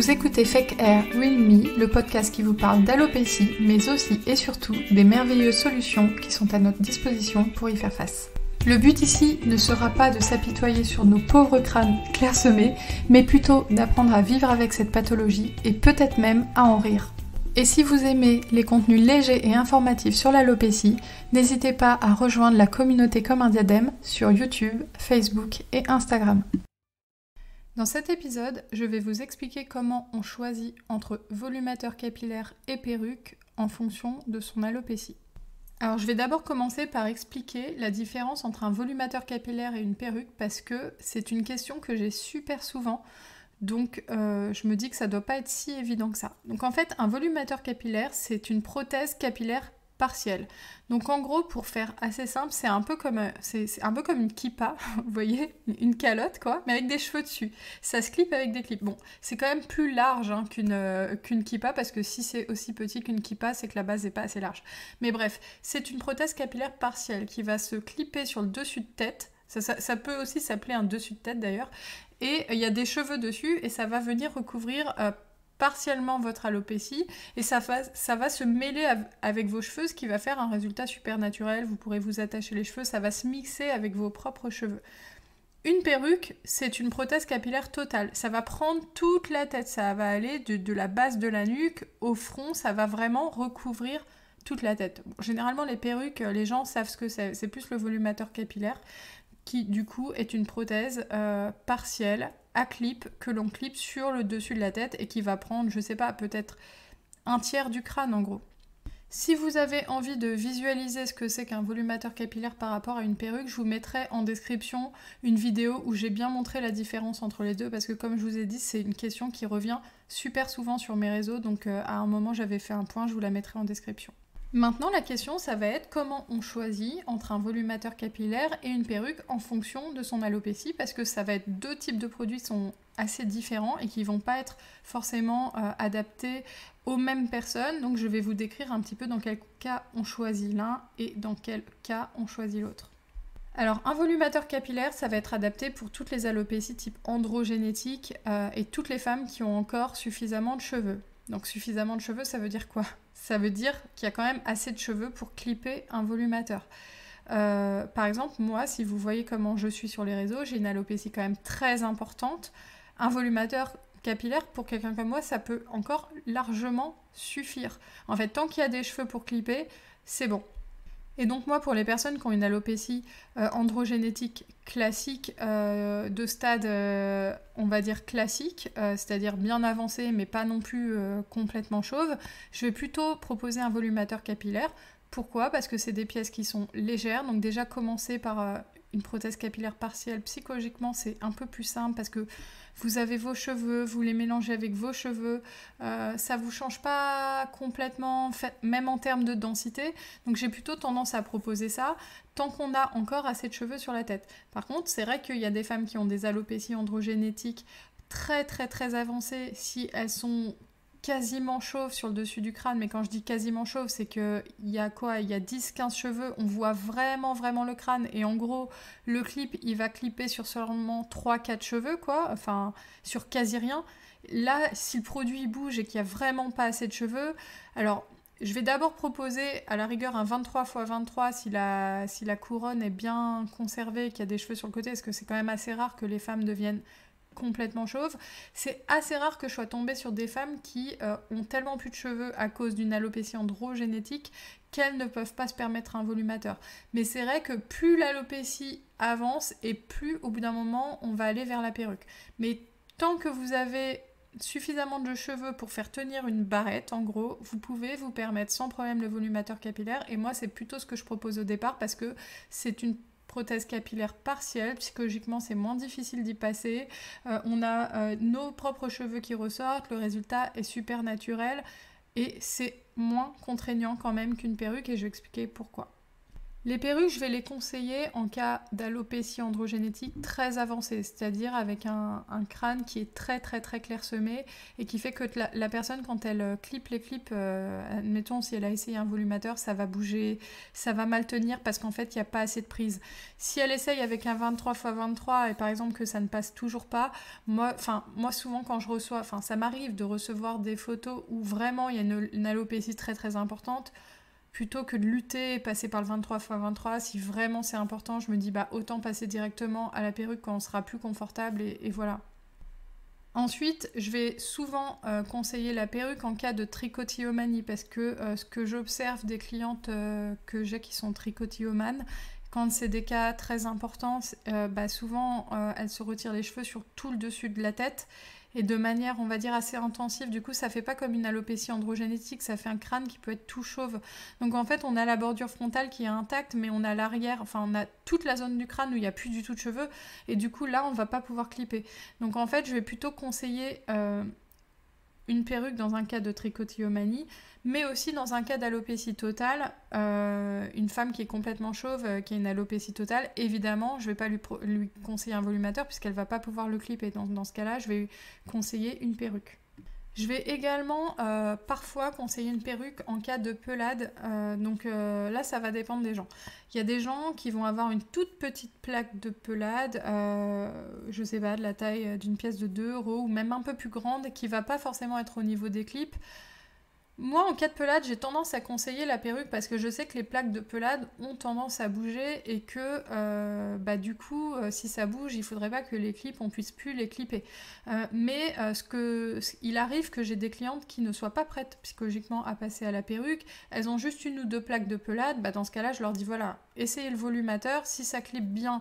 Vous écoutez Fake Hair Real Me, le podcast qui vous parle d'alopécie, mais aussi et surtout des merveilleuses solutions qui sont à notre disposition pour y faire face. Le but ici ne sera pas de s'apitoyer sur nos pauvres crânes clairsemés, mais plutôt d'apprendre à vivre avec cette pathologie et peut-être même à en rire. Et si vous aimez les contenus légers et informatifs sur l'alopécie, n'hésitez pas à rejoindre la communauté Comme un diadème sur YouTube, Facebook et Instagram. Dans cet épisode, je vais vous expliquer comment on choisit entre volumateur capillaire et perruque en fonction de son alopécie. Alors je vais d'abord commencer par expliquer la différence entre un volumateur capillaire et une perruque parce que c'est une question que j'ai super souvent, donc je me dis que ça doit pas être si évident que ça. Donc en fait, un volumateur capillaire, c'est une prothèse capillaire partielle. Donc en gros, pour faire assez simple, c'est un peu comme une kippa, vous voyez, une calotte quoi, mais avec des cheveux dessus. Ça se clip avec des clips. Bon, c'est quand même plus large qu'une kippa, parce que si c'est aussi petit qu'une kippa, c'est que la base n'est pas assez large. Mais bref, c'est une prothèse capillaire partielle qui va se clipper sur le dessus de tête. Ça peut aussi s'appeler un dessus de tête d'ailleurs. Et il y a des cheveux dessus et ça va venir recouvrir partiellement votre alopécie et ça va se mêler avec vos cheveux, ce qui va faire un résultat super naturel. Vous pourrez vous attacher les cheveux, ça va se mixer avec vos propres cheveux. Une perruque, c'est une prothèse capillaire totale. Ça va prendre toute la tête, ça va aller de la base de la nuque au front, ça va vraiment recouvrir toute la tête. Bon, généralement, les perruques, les gens savent ce que c'est. C'est plus le volumateur capillaire qui, du coup, est une prothèse partielle à clip que l'on clip sur le dessus de la tête et qui va prendre, je sais pas, peut-être un tiers du crâne en gros. Si vous avez envie de visualiser ce que c'est qu'un volumateur capillaire par rapport à une perruque, je vous mettrai en description une vidéo où j'ai bien montré la différence entre les deux parce que comme je vous ai dit, c'est une question qui revient super souvent sur mes réseaux, donc à un moment j'avais fait un point, je vous la mettrai en description. Maintenant, la question, ça va être comment on choisit entre un volumateur capillaire et une perruque en fonction de son alopécie, parce que ça va être deux types de produits qui sont assez différents et qui ne vont pas être forcément adaptés aux mêmes personnes. Donc je vais vous décrire un petit peu dans quel cas on choisit l'un et dans quel cas on choisit l'autre. Alors, un volumateur capillaire, ça va être adapté pour toutes les alopécies type androgénétique et toutes les femmes qui ont encore suffisamment de cheveux. Donc suffisamment de cheveux, ça veut dire quoi ? Ça veut dire qu'il y a quand même assez de cheveux pour clipper un volumateur. Par exemple, moi, si vous voyez comment je suis sur les réseaux, j'ai une alopécie quand même très importante. Un volumateur capillaire, pour quelqu'un comme moi, ça peut encore largement suffire. En fait, tant qu'il y a des cheveux pour clipper, c'est bon. Et donc moi, pour les personnes qui ont une alopécie androgénétique classique, de stade, on va dire classique, c'est-à-dire bien avancé, mais pas non plus complètement chauve, je vais plutôt proposer un volumateur capillaire. Pourquoi ? Parce que c'est des pièces qui sont légères, donc déjà commencer par une prothèse capillaire partielle, psychologiquement, c'est un peu plus simple parce que vous avez vos cheveux, vous les mélangez avec vos cheveux, ça vous change pas complètement, même en termes de densité. Donc j'ai plutôt tendance à proposer ça tant qu'on a encore assez de cheveux sur la tête. Par contre, c'est vrai qu'il y a des femmes qui ont des alopécies androgénétiques très très très avancées si elles sont quasiment chauve sur le dessus du crâne, mais quand je dis quasiment chauve, c'est qu'il y a quoi ? Il y a 10-15 cheveux, on voit vraiment le crâne, et en gros, le clip, il va clipper sur seulement 3-4 cheveux, quoi, enfin, sur quasi rien. Là, si le produit bouge et qu'il n'y a vraiment pas assez de cheveux, alors, je vais d'abord proposer, à la rigueur, un 23x23 si la couronne est bien conservée et qu'il y a des cheveux sur le côté, parce que c'est quand même assez rare que les femmes deviennent complètement chauve. C'est assez rare que je sois tombée sur des femmes qui ont tellement plus de cheveux à cause d'une alopécie androgénétique qu'elles ne peuvent pas se permettre un volumateur. Mais c'est vrai que plus l'alopécie avance et plus au bout d'un moment on va aller vers la perruque. Mais tant que vous avez suffisamment de cheveux pour faire tenir une barrette, en gros, vous pouvez vous permettre sans problème le volumateur capillaire, et moi c'est plutôt ce que je propose au départ parce que c'est une prothèse capillaire partielle, psychologiquement c'est moins difficile d'y passer, on a nos propres cheveux qui ressortent, le résultat est super naturel et c'est moins contraignant quand même qu'une perruque et je vais expliquer pourquoi. Les perruques, je vais les conseiller en cas d'alopécie androgénétique très avancée, c'est-à-dire avec un crâne qui est très très très clairsemé et qui fait que la personne, quand elle clip les clips, admettons si elle a essayé un volumateur, ça va bouger, ça va mal tenir parce qu'en fait il n'y a pas assez de prise. Si elle essaye avec un 23x23 et par exemple que ça ne passe toujours pas, moi souvent quand je reçois, ça m'arrive de recevoir des photos où vraiment il y a une alopécie très très importante. Plutôt que de lutter et passer par le 23x23, si vraiment c'est important, je me dis autant passer directement à la perruque quand on sera plus confortable et voilà. Ensuite, je vais souvent conseiller la perruque en cas de trichotillomanie parce que ce que j'observe des clientes que j'ai qui sont trichotillomanes, quand c'est des cas très importants, souvent elles se retirent les cheveux sur tout le dessus de la tête et de manière, on va dire, assez intensive. Du coup, ça fait pas comme une alopécie androgénétique, ça fait un crâne qui peut être tout chauve. Donc en fait, on a la bordure frontale qui est intacte, mais on a l'arrière, on a toute la zone du crâne où il n'y a plus du tout de cheveux, et du coup, là, on va pas pouvoir clipper. Donc en fait, je vais plutôt conseiller une perruque dans un cas de trichotillomanie, mais aussi dans un cas d'alopécie totale, une femme qui est complètement chauve, qui a une alopécie totale, évidemment, je ne vais pas lui conseiller un volumateur puisqu'elle ne va pas pouvoir le clipper. Dans ce cas-là, je vais conseiller une perruque. Je vais également parfois conseiller une perruque en cas de pelade, là ça va dépendre des gens. Il y a des gens qui vont avoir une toute petite plaque de pelade, je sais pas, de la taille d'une pièce de 2 € ou même un peu plus grande, qui va pas forcément être au niveau des clips. Moi, en cas de pelade, j'ai tendance à conseiller la perruque parce que je sais que les plaques de pelade ont tendance à bouger et que du coup, si ça bouge, il faudrait pas que les clips, on puisse plus les clipper. Il arrive que j'ai des clientes qui ne soient pas prêtes psychologiquement à passer à la perruque, elles ont juste 1 ou 2 plaques de pelade, dans ce cas-là, je leur dis voilà, essayez le volumateur, si ça clippe bien,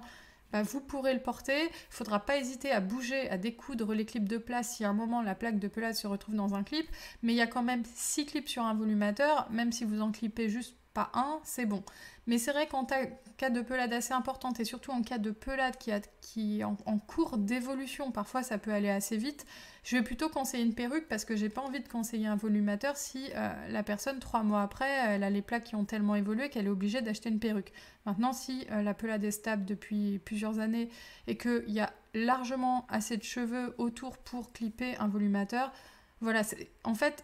vous pourrez le porter. Il ne faudra pas hésiter à bouger, à découdre les clips de place si à un moment la plaque de pelade se retrouve dans un clip, mais il y a quand même 6 clips sur un volumateur, même si vous en clippez juste pas un, c'est bon. Mais c'est vrai qu'en cas de pelade assez importante et surtout en cas de pelade qui est en cours d'évolution, parfois ça peut aller assez vite, je vais plutôt conseiller une perruque parce que j'ai pas envie de conseiller un volumateur si la personne 3 mois après elle a les plaques qui ont tellement évolué qu'elle est obligée d'acheter une perruque. Maintenant, si la pelade est stable depuis plusieurs années et qu'il y a largement assez de cheveux autour pour clipper un volumateur, voilà, en fait,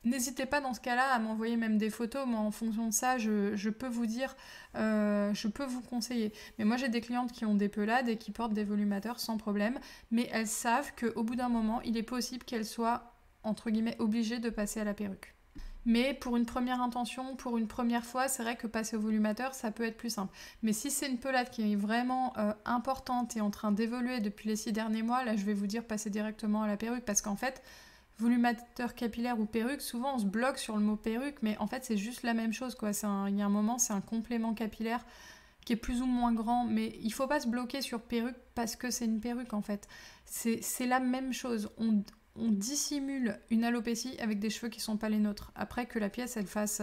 n'hésitez pas dans ce cas-là à m'envoyer même des photos. Moi, en fonction de ça, je peux vous dire, je peux vous conseiller. Mais moi, j'ai des clientes qui ont des pelades et qui portent des volumateurs sans problème. Mais elles savent qu'au bout d'un moment, il est possible qu'elles soient, entre guillemets, obligées de passer à la perruque. Mais pour une première intention, pour une première fois, c'est vrai que passer au volumateur, ça peut être plus simple. Mais si c'est une pelade qui est vraiment importante et en train d'évoluer depuis les 6 derniers mois, là, je vais vous dire passer directement à la perruque parce qu'en fait, volumateur capillaire ou perruque, souvent on se bloque sur le mot perruque, mais en fait c'est juste la même chose, quoi. Il y a un moment, c'est un complément capillaire qui est plus ou moins grand, mais il faut pas se bloquer sur perruque parce que c'est une perruque en fait. C'est la même chose. On dissimule une alopécie avec des cheveux qui sont pas les nôtres. Après que la pièce elle fasse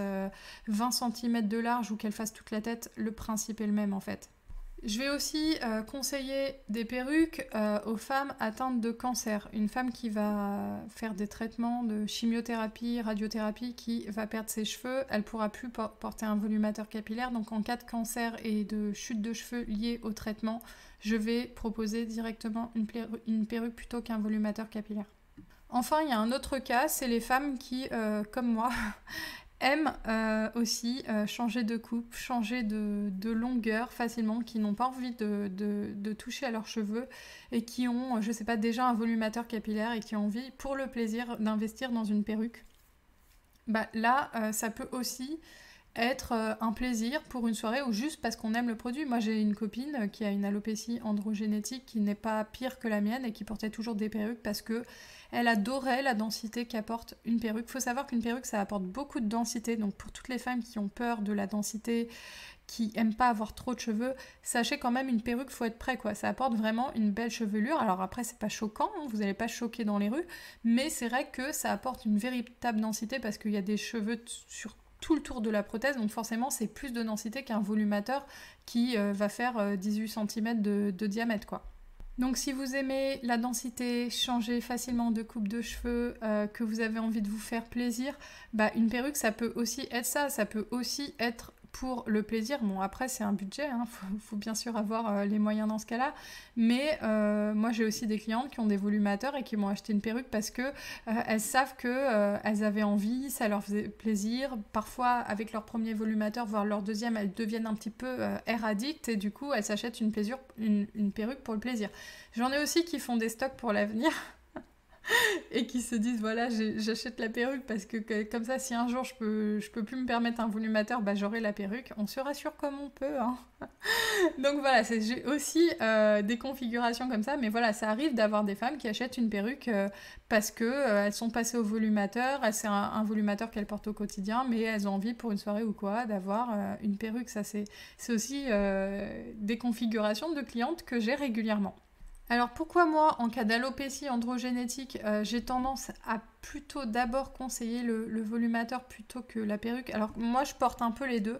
20 cm de large ou qu'elle fasse toute la tête, le principe est le même en fait. Je vais aussi conseiller des perruques aux femmes atteintes de cancer. Une femme qui va faire des traitements de chimiothérapie, radiothérapie, qui va perdre ses cheveux, elle ne pourra plus porter un volumateur capillaire. Donc en cas de cancer et de chute de cheveux liés au traitement, je vais proposer directement une perruque plutôt qu'un volumateur capillaire. Enfin, il y a un autre cas, c'est les femmes qui, comme moi, aiment aussi changer de coupe, changer de longueur facilement, qui n'ont pas envie de toucher à leurs cheveux et qui ont, je sais pas, déjà un volumateur capillaire et qui ont envie, pour le plaisir, d'investir dans une perruque. Là, ça peut aussi être un plaisir pour une soirée ou juste parce qu'on aime le produit. Moi, j'ai une copine qui a une alopécie androgénétique qui n'est pas pire que la mienne et qui portait toujours des perruques parce que elle adorait la densité qu'apporte une perruque. Il faut savoir qu'une perruque, ça apporte beaucoup de densité. Donc pour toutes les femmes qui ont peur de la densité, qui aiment pas avoir trop de cheveux, sachez quand même, une perruque, faut être prêt, quoi. Ça apporte vraiment une belle chevelure. Alors après, c'est pas choquant, hein, vous n'allez pas choquer dans les rues, mais c'est vrai que ça apporte une véritable densité parce qu'il y a des cheveux sur tout le tour de la prothèse, donc forcément c'est plus de densité qu'un volumateur qui va faire 18 cm de diamètre, quoi. Donc si vous aimez la densité, changer facilement de coupe de cheveux, que vous avez envie de vous faire plaisir, une perruque ça peut aussi être ça peut aussi être pour le plaisir. Bon, après, c'est un budget, hein, faut bien sûr avoir les moyens dans ce cas-là. Mais moi, j'ai aussi des clientes qui ont des volumateurs et qui m'ont acheté une perruque parce que elles savent que elles avaient envie, ça leur faisait plaisir. Parfois, avec leur premier volumateur, voire leur deuxième, elles deviennent un petit peu air addict et du coup, elles s'achètent une perruque pour le plaisir. J'en ai aussi qui font des stocks pour l'avenir. Et qui se disent voilà j'achète la perruque parce que comme ça si un jour je peux plus me permettre un volumateur, bah j'aurai la perruque. On se rassure comme on peut, hein. Donc voilà, j'ai aussi des configurations comme ça, mais voilà, ça arrive d'avoir des femmes qui achètent une perruque parce que elles sont passées au volumateur, c'est un volumateur qu'elles portent au quotidien, mais elles ont envie pour une soirée ou quoi d'avoir une perruque. Ça c'est aussi des configurations de clientes que j'ai régulièrement. Alors pourquoi moi, en cas d'alopécie androgénétique, j'ai tendance à plutôt d'abord conseiller le volumateur plutôt que la perruque? Alors moi je porte un peu les deux.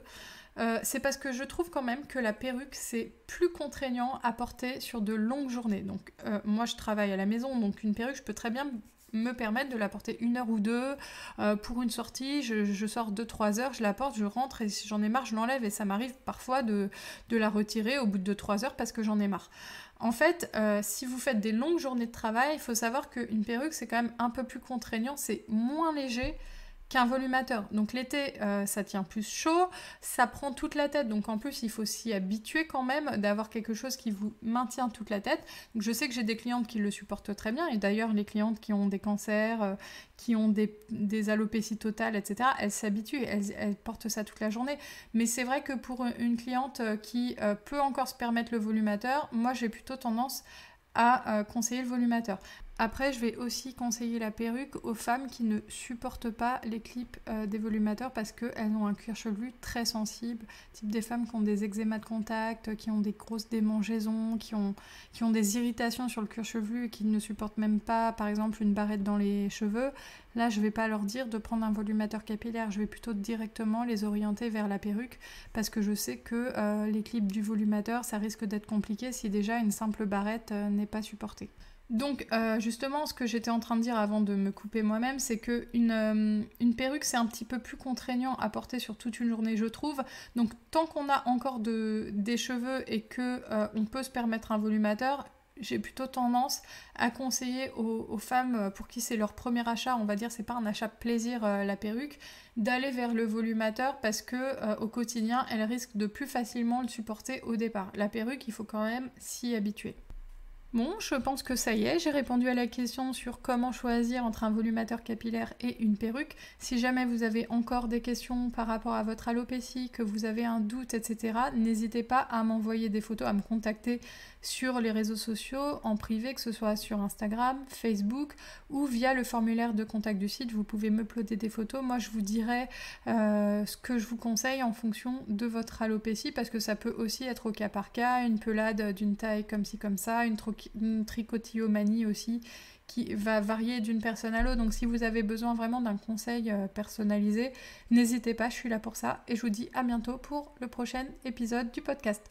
C'est parce que je trouve quand même que la perruque c'est plus contraignant à porter sur de longues journées. Donc moi je travaille à la maison, donc une perruque je peux très bien me permettre de la porter 1 heure ou 2 pour une sortie, je sors 2-3 heures, je la porte, je rentre et si j'en ai marre je l'enlève et ça m'arrive parfois de la retirer au bout de 2-3 heures parce que j'en ai marre. En fait, si vous faites des longues journées de travail, il faut savoir qu'une perruque c'est quand même un peu plus contraignant, c'est moins léger qu'un volumateur. Donc l'été, ça tient plus chaud, ça prend toute la tête, donc en plus il faut s'y habituer quand même d'avoir quelque chose qui vous maintient toute la tête. Donc je sais que j'ai des clientes qui le supportent très bien, et d'ailleurs les clientes qui ont des cancers, qui ont des alopécies totales, etc., elles s'habituent, elles portent ça toute la journée. Mais c'est vrai que pour une cliente qui peut encore se permettre le volumateur, moi j'ai plutôt tendance à conseiller le volumateur. Après, je vais aussi conseiller la perruque aux femmes qui ne supportent pas les clips des volumateurs parce qu'elles ont un cuir chevelu très sensible, type des femmes qui ont des eczémas de contact, qui ont des grosses démangeaisons, qui ont des irritations sur le cuir chevelu et qui ne supportent même pas, par exemple, une barrette dans les cheveux. Là, je ne vais pas leur dire de prendre un volumateur capillaire, je vais plutôt directement les orienter vers la perruque parce que je sais que les clips du volumateur, ça risque d'être compliqué si déjà une simple barrette n'est pas supportée. Donc justement, ce que j'étais en train de dire avant de me couper moi-même, c'est que une perruque, c'est un petit peu plus contraignant à porter sur toute une journée, je trouve. Donc tant qu'on a encore des cheveux et que on peut se permettre un volumateur, j'ai plutôt tendance à conseiller aux femmes pour qui c'est leur premier achat, on va dire, c'est pas un achat plaisir la perruque, d'aller vers le volumateur parce que au quotidien, elles risquent de plus facilement le supporter au départ. La perruque, il faut quand même s'y habituer. Bon, je pense que ça y est, j'ai répondu à la question sur comment choisir entre un volumateur capillaire et une perruque. Si jamais vous avez encore des questions par rapport à votre alopécie, que vous avez un doute, etc., n'hésitez pas à m'envoyer des photos, à me contacter sur les réseaux sociaux, en privé, que ce soit sur Instagram, Facebook ou via le formulaire de contact du site. Vous pouvez m'uploader des photos. Moi, je vous dirai ce que je vous conseille en fonction de votre alopécie parce que ça peut aussi être au cas par cas, une pelade d'une taille comme ci, comme ça, une trichotillomanie aussi qui va varier d'une personne à l'autre. Donc si vous avez besoin vraiment d'un conseil personnalisé, n'hésitez pas, je suis là pour ça et je vous dis à bientôt pour le prochain épisode du podcast.